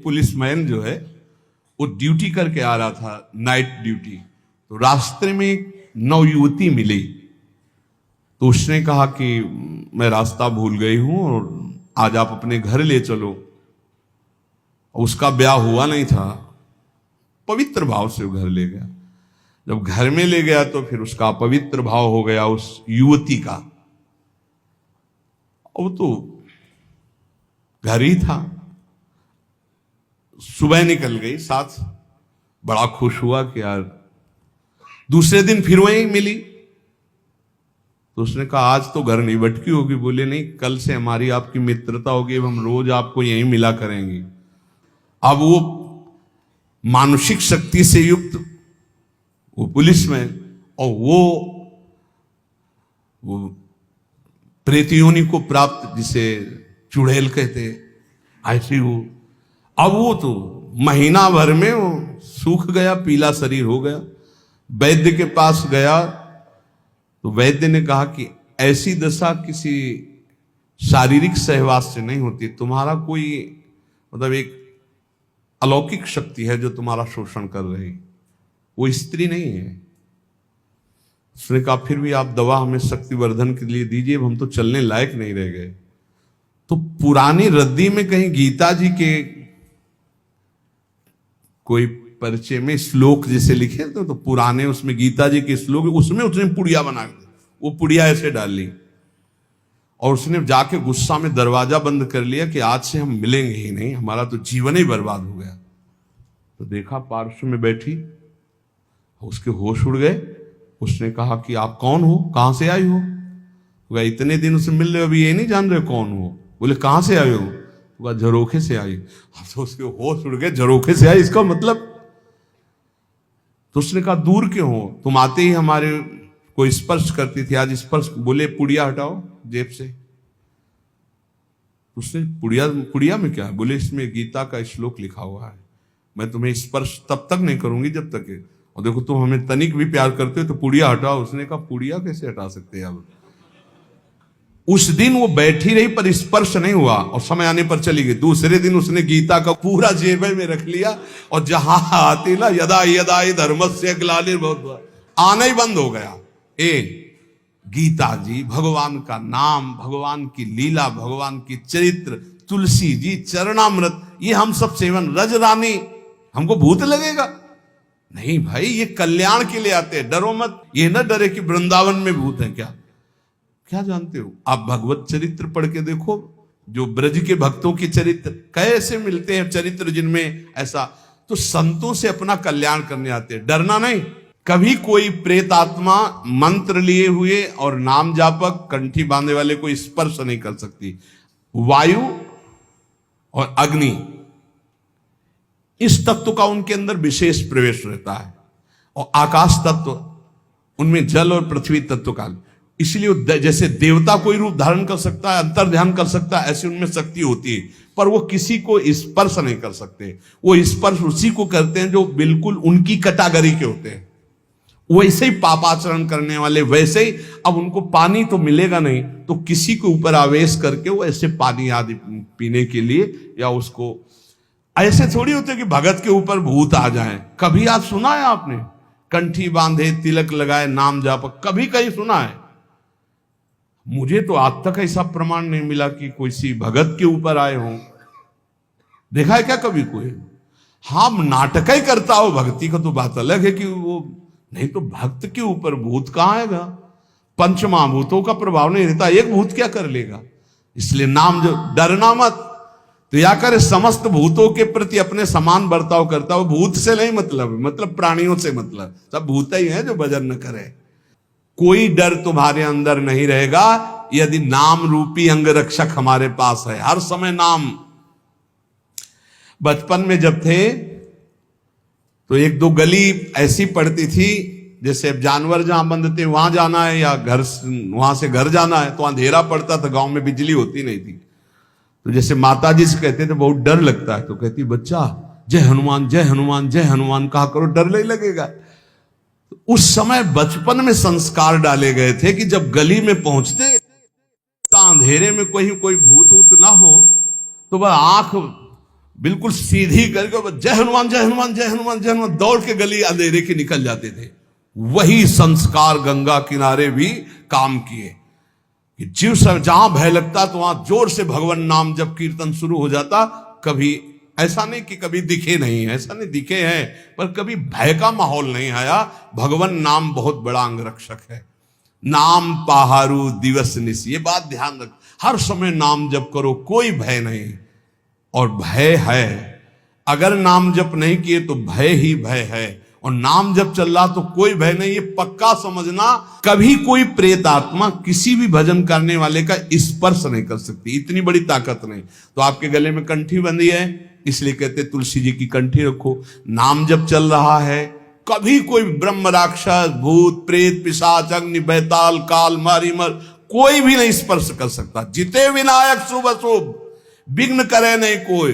Policeman जो है वो ड्यूटी करके आ रहा था, नाइट ड्यूटी। तो रास्ते में एक नवयुवती मिली, तो उसने कहा कि मैं रास्ता भूल गई हूं और आज आप अपने घर ले चलो। उसका ब्याह हुआ नहीं था, पवित्र भाव से वो घर ले गया। जब घर में ले गया तो फिर उसका पवित्र भाव हो गया उस युवती का। वो तो घर ही था। सुबह निकल गई साथ, बड़ा खुश हुआ कि यार। दूसरे दिन फिर वहीं मिली, तो उसने कहा आज तो घर नहीं भटकी होगी। बोले नहीं, कल से हमारी आपकी मित्रता होगी, हम रोज आपको यहीं मिला करेंगे। अब वो मानसिक शक्ति से युक्त वो पुलिस में, और वो प्रेतयोनि को प्राप्त, जिसे चुड़ैल कहते, ऐसी वो। अब वो तो महीना भर में वो सूख गया, पीला शरीर हो गया। वैद्य के पास गया तो वैद्य ने कहा कि ऐसी दशा किसी शारीरिक सहवास से नहीं होती, तुम्हारा कोई मतलब एक अलौकिक शक्ति है जो तुम्हारा शोषण कर रही, वो स्त्री नहीं है। उसने कहा फिर भी आप दवा हमें शक्तिवर्धन के लिए दीजिए, हम तो चलने लायक नहीं रह गए। तो पुरानी रद्दी में कहीं गीता जी के कोई परिचय में श्लोक जैसे लिखे तो पुराने उसमें गीता जी के श्लोक, उसमें उसने पुड़िया बना के वो पुड़िया ऐसे डाल ली, और उसने जाके गुस्सा में दरवाजा बंद कर लिया कि आज से हम मिलेंगे ही नहीं, हमारा तो जीवन ही बर्बाद हो गया। तो देखा पार्श्व में बैठी, उसके होश उड़ गए। उसने कहा कि आप कौन हो, कहां से आई हो? वह इतने दिन उससे मिल रहे, अभी ये नहीं जान रहे कौन हो। बोले कहां से आए हो? वह झरोखे से आई। तो उसके होश उड़ गए, झरोखे से आई इसका मतलब। तो उसने कहा दूर क्यों हो, तुम आते ही हमारे को स्पर्श करती थी, आज स्पर्श। बोले पुड़िया हटाओ जेब से। उसने पुड़िया में क्या है? बोले इसमें गीता का श्लोक लिखा हुआ है, मैं तुम्हें स्पर्श तब तक नहीं करूंगी जब तक है। और देखो तुम हमें तनिक भी प्यार करते हो तो पुड़िया हटाओ। उसने कहा पुड़िया कैसे हटा सकते हैं अब? उस दिन वो बैठी रही पर स्पर्श नहीं हुआ, और समय आने पर चली गई। दूसरे दिन उसने गीता का पूरा जेब में रख लिया, और जहां आती ना यदा यदा धर्मस्य ग्लानिर्भवति, आना ही बंद हो गया। गीता जी, भगवान का नाम, भगवान की लीला, भगवान की चरित्र, तुलसी जी चरणामृत, ये हम सब सेवन। रज रानी हमको भूत लगेगा? नहीं भाई, ये कल्याण के लिए आते हैं, डरो मत। ये ना डरे कि वृंदावन में भूत है। क्या जानते हो आप? भगवत चरित्र पढ़ के देखो, जो ब्रज के भक्तों के चरित्र कैसे मिलते हैं, चरित्र जिनमें ऐसा। तो संतों से अपना कल्याण करने आते हैं, डरना नहीं। कभी कोई प्रेत आत्मा मंत्र लिए हुए और नाम जापक कंठी बांधे वाले को स्पर्श नहीं कर सकती। वायु और अग्नि, इस तत्व का उनके अंदर विशेष प्रवेश रहता है, और आकाश तत्व, उनमें जल और पृथ्वी तत्व का। इसलिए जैसे देवता कोई रूप धारण कर सकता है, अंतर ध्यान कर सकता है, ऐसी उनमें शक्ति होती है, पर वो किसी को स्पर्श नहीं कर सकते। वो स्पर्श उसी को करते हैं जो बिल्कुल उनकी कैटेगरी के होते हैं। वैसे ही पापाचरण करने वाले, वैसे ही अब उनको पानी तो मिलेगा नहीं, तो किसी के ऊपर आवेश करके वो ऐसे पानी आदि पीने के लिए, या उसको ऐसे थोड़ी होते कि भगत के ऊपर भूत आ जाए। कभी आज सुना है आपने? कंठी बांधे, तिलक लगाए, नाम जापक, कभी कहीं सुना है? मुझे तो आज तक ऐसा प्रमाण नहीं मिला कि कोई सी भगत के ऊपर आए हो। देखा है क्या कभी कोई? हाँ, नाटक ही करता हो भक्ति का तो बात अलग है कि वो, नहीं तो भक्त के ऊपर भूत कहां आएगा? पंचमहाभूतों का प्रभाव नहीं रहता, एक भूत क्या कर लेगा? इसलिए नाम जो, डरना मत। तो या करे समस्त भूतों के प्रति अपने समान बर्ताव करता हो। भूत से नहीं मतलब प्राणियों से मतलब, सब भूत ही है जो भजन न करे। कोई डर तुम्हारे अंदर नहीं रहेगा यदि नाम रूपी अंगरक्षक हमारे पास है। हर समय नाम। बचपन में जब थे तो एक दो गली ऐसी पड़ती थी, जैसे अब जानवर जहां बंधते वहां जाना है, या घर वहां से घर जाना है, तो अंधेरा पड़ता था, गांव में बिजली होती नहीं थी। तो जैसे माता जी से कहते थे बहुत डर लगता है, तो कहती बच्चा जय हनुमान जय हनुमान जय हनुमान कहा करो, डर नहीं लगेगा। तो उस समय बचपन में संस्कार डाले गए थे कि जब गली में पहुंचते अंधेरे में कोई भूत वूत ना हो, तो वह आंख बिल्कुल सीधी करके जय हनुमान जय हनुमान जय हनुमान जय हनुमान दौड़ के गली अंधेरे के निकल जाते थे। वही संस्कार गंगा किनारे भी काम किए कि जीव सब जहां भय लगता तो वहां जोर से भगवान नाम जब कीर्तन शुरू हो जाता। कभी ऐसा नहीं कि कभी दिखे नहीं, ऐसा नहीं दिखे हैं, पर कभी भय का माहौल नहीं आया। भगवान नाम बहुत बड़ा अंगरक्षक है। नाम पहारू दिवस निश, ये बात ध्यान रख, हर समय नाम जप करो, कोई भय नहीं। और भय है, अगर नाम जप नहीं किए तो भय ही भय है, और नाम जप चल रहा तो कोई भय नहीं। ये पक्का समझना, कभी कोई प्रेत आत्मा किसी भी भजन करने वाले का स्पर्श नहीं कर सकती, इतनी बड़ी ताकत नहीं। तो आपके गले में कंठी बंधी है, इसलिए कहते तुलसी जी की कंठी रखो। नाम जप चल रहा है, कभी कोई ब्रह्म राक्षस भूत प्रेत पिशाच अग्नि बैताल काल मारीमर कोई भी नहीं स्पर्श कर सकता। जिते विनायक शुभ अशुभ, विघ्न करे नहीं कोई।